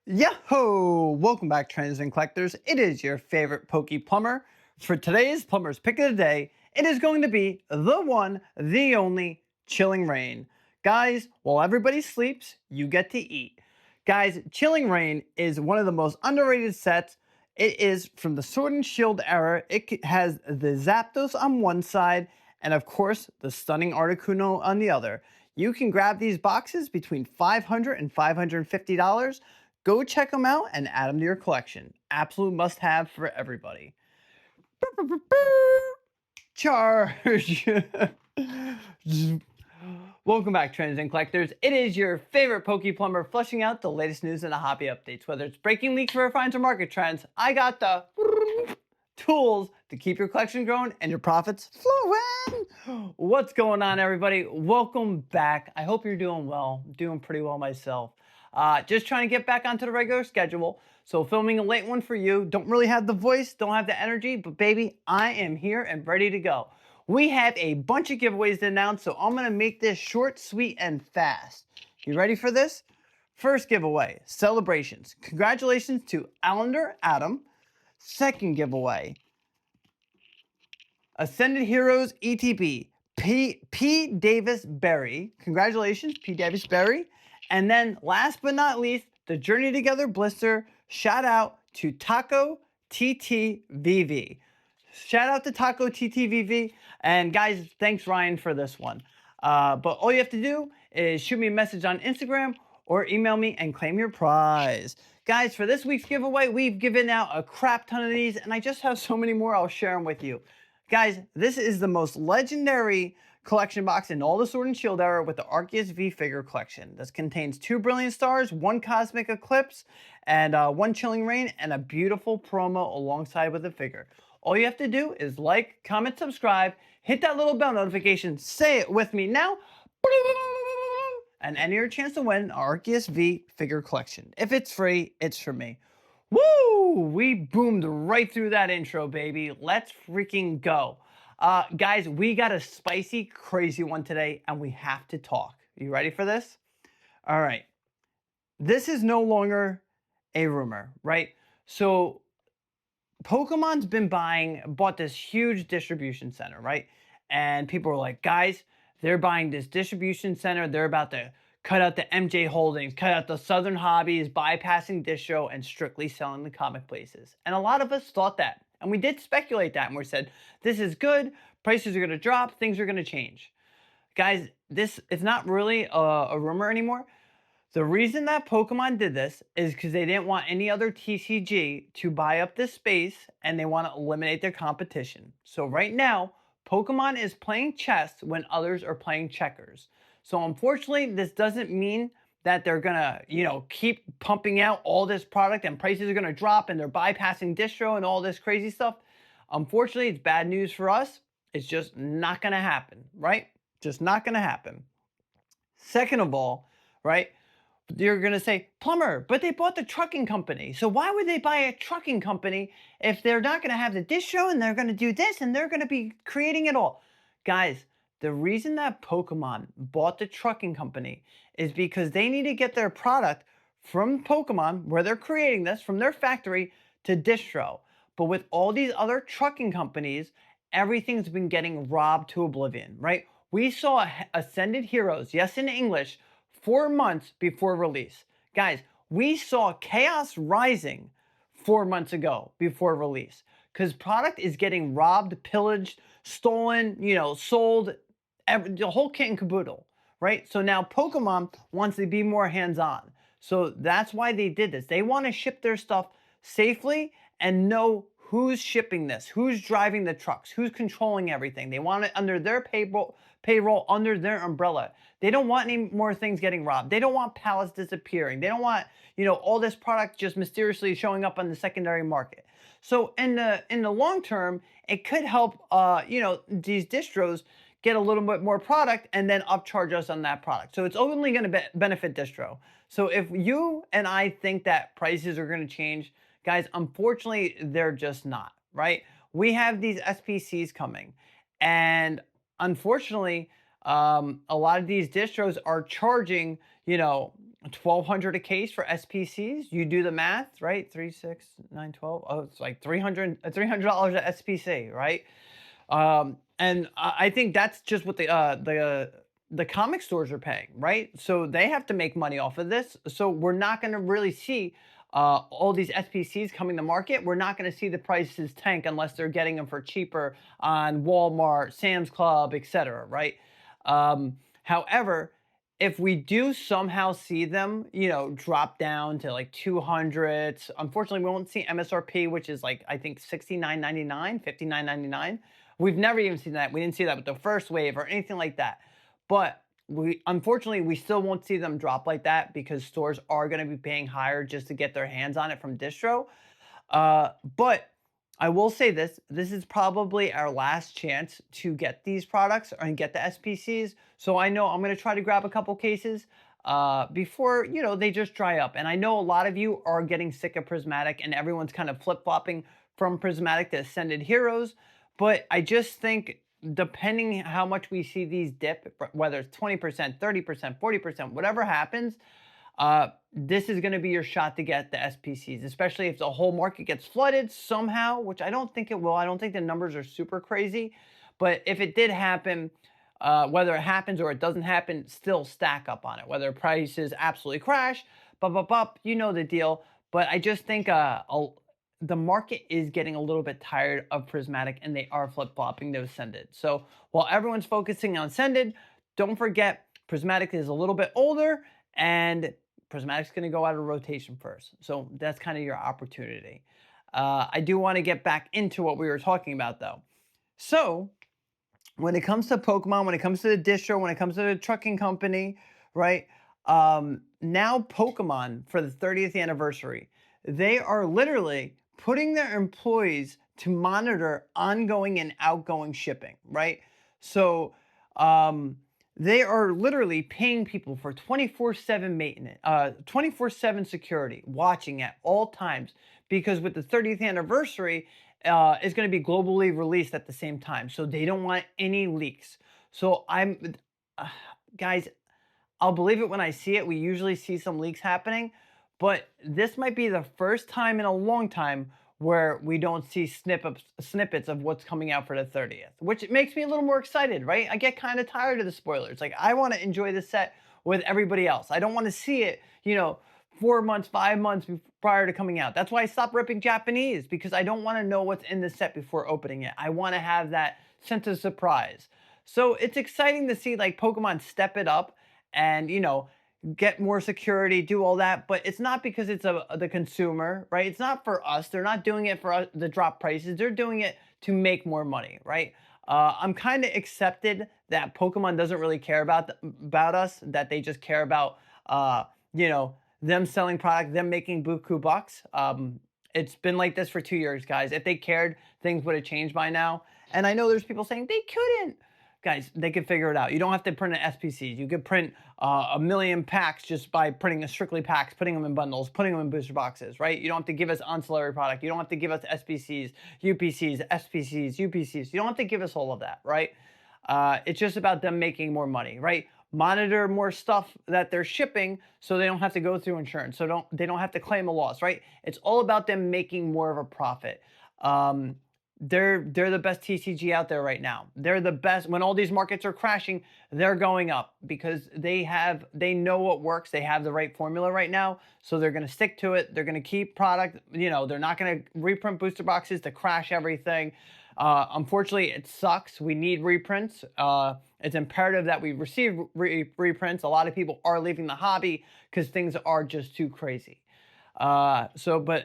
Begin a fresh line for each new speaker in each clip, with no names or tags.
Yo! Welcome back, trends and collectors. It is your favorite Poke Plumber. For today's Plumber's Pick of the Day, it is going to be the one, the only, Chilling Rain. Guys, while everybody sleeps, you get to eat. Guys, Chilling Rain is one of the most underrated sets. It is from the Sword and Shield era. It has the Zapdos on one side, and of course, the stunning Articuno on the other. You can grab these boxes between $500 and $550. Go check them out and add them to your collection. Absolute must have for everybody. Charge! Welcome back, trends and collectors. It is your favorite Poke Plumber flushing out the latest news and the hobby updates. Whether it's breaking leaks, rare finds, or market trends, I got the tools to keep your collection growing and your profits flowing. What's going on, everybody? Welcome back. I hope you're doing well. I'm doing pretty well myself. Just trying to get back onto the regular schedule. So filming a late one for you. Don't really have the voice, don't have the energy, but baby, I am here and ready to go. We have a bunch of giveaways to announce, so I'm going to make this short, sweet, and fast. You ready for this? First giveaway, celebrations. Congratulations to Allender Adam. Second giveaway, Ascended Heroes ETB, P. Davis Berry. Congratulations, P. Davis Berry. And then last but not least, the Journey Together blister. Shout out to Taco TTVV. Shout out to Taco TTVV. And guys, thanks Ryan for this one. But all you have to do is shoot me a message on Instagram or email me and claim your prize. Guys, for this week's giveaway, we've given out a crap ton of these, and I just have so many more. I'll share them with you. Guys, this is the most legendary collection box in all the Sword and Shield era with the Arceus V figure collection. This contains 2 Brilliant Stars, 1 Cosmic Eclipse, and 1 Chilling Rain, and a beautiful promo alongside with the figure. All you have to do is like, comment, subscribe, hit that little bell notification, say it with me now, and enter your chance to win an Arceus V figure collection. If it's free, it's for me. Woo! We boomed right through that intro, baby. Let's freaking go. Guys, we got a spicy, crazy one today, and we have to talk. You ready for this? All right. This is no longer a rumor, right? So Pokemon's bought this huge distribution center, right? And people are like, guys, they're buying this distribution center. They're about to cut out the MJ Holdings, cut out the Southern Hobbies, bypassing distro, and strictly selling the comic places. And a lot of us thought that. And we did speculate that. And we said, this is good. Prices are going to drop. Things are going to change. Guys, this is not really a rumor anymore. The reason that Pokemon did this is because they didn't want any other TCG to buy up this space, and they want to eliminate their competition. So right now, Pokemon is playing chess when others are playing checkers. So unfortunately, this doesn't mean that they're gonna, keep pumping out all this product and prices are gonna drop and they're bypassing distro and all this crazy stuff. Unfortunately, it's bad news for us. It's just not gonna happen, right? Just not gonna happen. Second of all, right? You're going to say, Plumber, but they bought the trucking company. So why would they buy a trucking company if they're not going to have the distro and they're going to do this and they're going to be creating it all? Guys, the reason that Pokemon bought the trucking company is because they need to get their product from Pokemon, where they're creating this, from their factory to distro. But with all these other trucking companies, everything's been getting robbed to oblivion, right? We saw Ascended Heroes, yes, in English, 4 months before release. Guys, we saw Chaos Rising 4 months ago before release. Because product is getting robbed, pillaged, stolen, sold, the whole kit and caboodle, right? So now Pokemon wants to be more hands-on. So that's why they did this. They want to ship their stuff safely and know who's shipping this, who's driving the trucks, who's controlling everything. They want it under their payroll, under their umbrella. They don't want any more things getting robbed. They don't want pallets disappearing. They don't want, all this product just mysteriously showing up on the secondary market. So in the long term, it could help, these distros get a little bit more product and then upcharge us on that product. So it's only going to benefit distro. So if you and I think that prices are going to change, guys, unfortunately, they're just not, right? We have these SPCs coming, and unfortunately, a lot of these distros are charging, $1,200 a case for SPCs. You do the math, right? 3, 6, 9, 12. Oh, it's like $300 at SPC, right? And I think that's just what the comic stores are paying, right? So they have to make money off of this. So we're not going to really see all these SPCs coming to market. We're not going to see the prices tank unless they're getting them for cheaper on Walmart, Sam's Club, etc. Right? However, if we do somehow see them, drop down to like 200s, unfortunately, we won't see MSRP, which is like, I think 69.99, 59.99. We've never even seen that. We didn't see that with the first wave or anything like that. But unfortunately, we still won't see them drop like that because stores are going to be paying higher just to get their hands on it from distro. But I will say this is probably our last chance to get these products and get the SPCs. So I know I'm going to try to grab a couple cases before, they just dry up. And I know a lot of you are getting sick of Prismatic and everyone's kind of flip-flopping from Prismatic to Ascended Heroes. But I just think depending how much we see these dip, whether it's 20%, 30%, 40%, whatever happens, this is going to be your shot to get the SPCs, especially if the whole market gets flooded somehow, which I don't think it will. I don't think the numbers are super crazy. But if it did happen, whether it happens or it doesn't happen, still stack up on it. Whether prices absolutely crash, you know the deal. But I just think the market is getting a little bit tired of Prismatic and they are flip-flopping to Ascended. So while everyone's focusing on Ascended, don't forget Prismatic is a little bit older and Prismatic's going to go out of rotation first. So that's kind of your opportunity. I do want to get back into what we were talking about though. So when it comes to Pokemon, when it comes to the distro, when it comes to the trucking company, right? Now Pokemon for the 30th anniversary, they are literally putting their employees to monitor ongoing and outgoing shipping, right? So they are literally paying people for 24/7 maintenance, 24/7 security, watching at all times, because with the 30th anniversary, is going to be globally released at the same time. So they don't want any leaks. So guys, I'll believe it when I see it. We usually see some leaks happening, but this might be the first time in a long time where we don't see snippets of what's coming out for the 30th, which makes me a little more excited, right? I get kind of tired of the spoilers. Like, I want to enjoy the set with everybody else. I don't want to see it, 4 months, 5 months prior to coming out. That's why I stopped ripping Japanese, because I don't want to know what's in the set before opening it. I want to have that sense of surprise. So it's exciting to see like Pokemon step it up and, get more security, do all that, but it's not because it's the consumer, right? It's not for us. They're not doing it for us to drop prices. They're doing it to make more money, right? I'm kind of accepted that Pokemon doesn't really care about us, that they just care about, them selling product, them making buku bucks. It's been like this for 2 years, guys. If they cared, things would have changed by now. And I know there's people saying they couldn't. Guys, they could figure it out. You don't have to print an SPCs. You could print a million packs just by printing strictly packs, putting them in bundles, putting them in booster boxes, right? You don't have to give us ancillary product. You don't have to give us SPCs, UPCs, SPCs, UPCs. You don't have to give us all of that, right? It's just about them making more money, right? Monitor more stuff that they're shipping so they don't have to go through insurance. So they don't have to claim a loss, right? It's all about them making more of a profit. They're the best TCG out there right now. They're the best. When all these markets are crashing, they're going up because they know what works. They have the right formula right now. So they're going to stick to it. They're going to keep product. They're not going to reprint booster boxes to crash everything. Unfortunately, it sucks. We need reprints. It's imperative that we receive reprints. A lot of people are leaving the hobby because things are just too crazy. But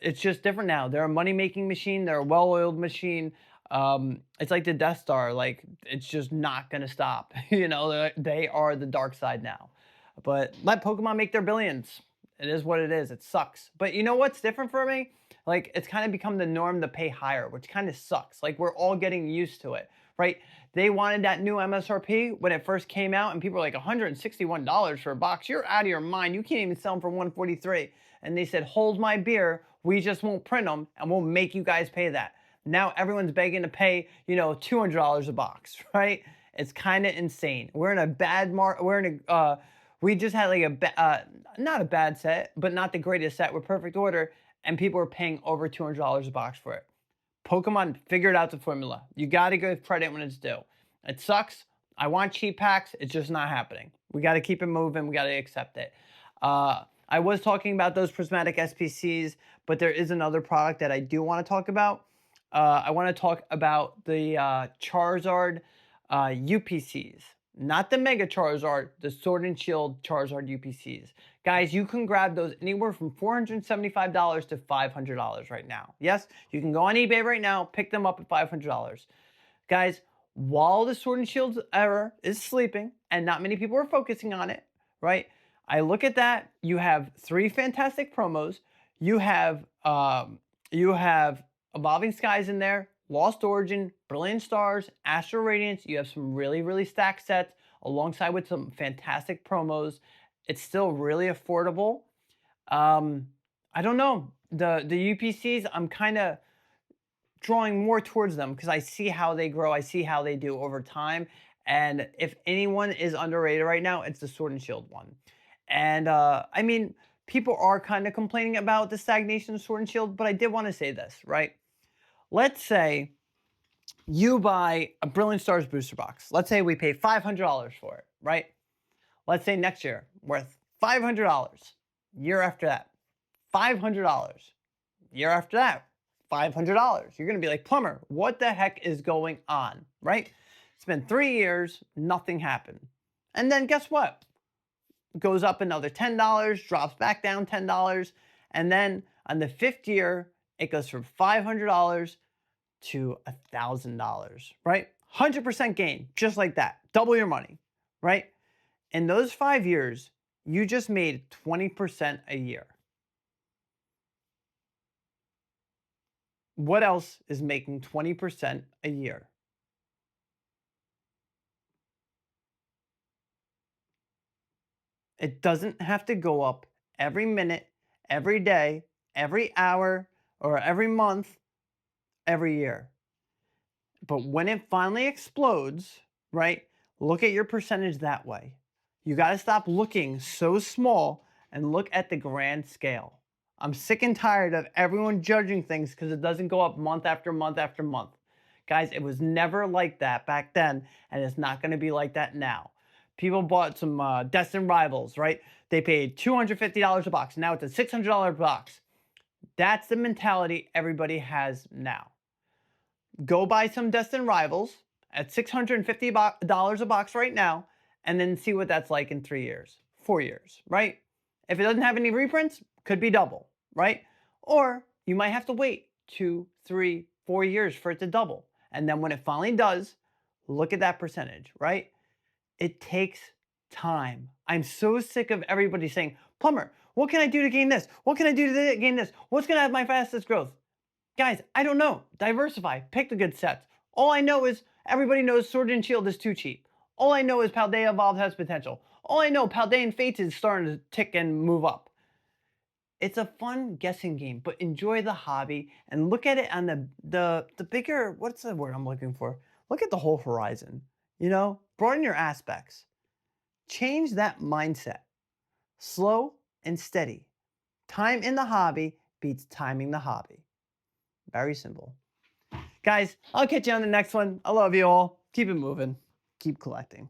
it's just different now. They're a money-making machine. They're a well-oiled machine. It's like the Death Star. Like, it's just not going to stop. They are the dark side now. But let Pokemon make their billions. It is what it is. It sucks. But you know what's different for me? Like, it's kind of become the norm to pay higher, which kind of sucks. Like, we're all getting used to it, right? They wanted that new MSRP when it first came out, and people were like, $161 for a box. You're out of your mind. You can't even sell them for $143. And they said, hold my beer. We just won't print them, and we'll make you guys pay that. Now everyone's begging to pay, $200 a box, right? It's kind of insane. We're in a bad We just had like not a bad set, but not the greatest set with perfect order, and people were paying over $200 a box for it. Pokemon figured out the formula. You got to give credit when it's due. It sucks. I want cheap packs. It's just not happening. We got to keep it moving. We got to accept it. I was talking about those prismatic SPCs, but there is another product that I do want to talk about. I want to talk about the Charizard UPCs, not the Mega Charizard, the Sword and Shield Charizard UPCs. Guys, you can grab those anywhere from $475 to $500 right now. Yes, you can go on eBay right now, pick them up at $500. Guys, while the Sword and Shield era is sleeping and not many people are focusing on it, right? I look at that. You have 3 fantastic promos. You have Evolving Skies in there, Lost Origin, Brilliant Stars, Astral Radiance. You have some really stacked sets alongside with some fantastic promos. It's still really affordable. I don't know. The UPCs, I'm kind of drawing more towards them because I see how they grow. I see how they do over time. And if anyone is underrated right now, it's the Sword and Shield one. And I mean, people are kind of complaining about the stagnation of Sword and Shield, but I did want to say this, right? Let's say you buy a Brilliant Stars booster box. Let's say we pay $500 for it, right? Let's say next year, worth $500. Year after that, $500. Year after that, $500. You're going to be like, Plumber, what the heck is going on, right? It's been 3 years, nothing happened. And then guess what? It goes up another $10, drops back down $10. And then on the 5th year, it goes from $500 to $1,000, right? 100% gain, just like that. Double your money, right? In those 5 years, you just made 20% a year. What else is making 20% a year? It doesn't have to go up every minute, every day, every hour, or every month, every year. But when it finally explodes, right, look at your percentage that way. You got to stop looking so small and look at the grand scale. I'm sick and tired of everyone judging things because it doesn't go up month after month after month. Guys, it was never like that back then, and it's not going to be like that now. People bought some Destined Rivals, right? They paid $250 a box. Now it's a $600 box. That's the mentality everybody has now. Go buy some Destined Rivals at $650 a box right now, and then see what that's like in 3 years, 4 years, right? If it doesn't have any reprints, could be double, right? Or you might have to wait 2, 3, 4 years for it to double. And then when it finally does, look at that percentage, right? It takes time. I'm so sick of everybody saying, Plumber, what can I do to gain this? What can I do to gain this? What's going to have my fastest growth? Guys, I don't know. Diversify. Pick the good sets. All I know is everybody knows Sword and Shield is too cheap. All I know is Paldea Evolved has potential. All I know, Paldean Fates is starting to tick and move up. It's a fun guessing game, but enjoy the hobby and look at it on the bigger, what's the word I'm looking for? Look at the whole horizon. You know, broaden your aspects. Change that mindset. Slow and steady. Time in the hobby beats timing the hobby. Very simple. Guys, I'll catch you on the next one. I love you all. Keep it moving. Keep collecting.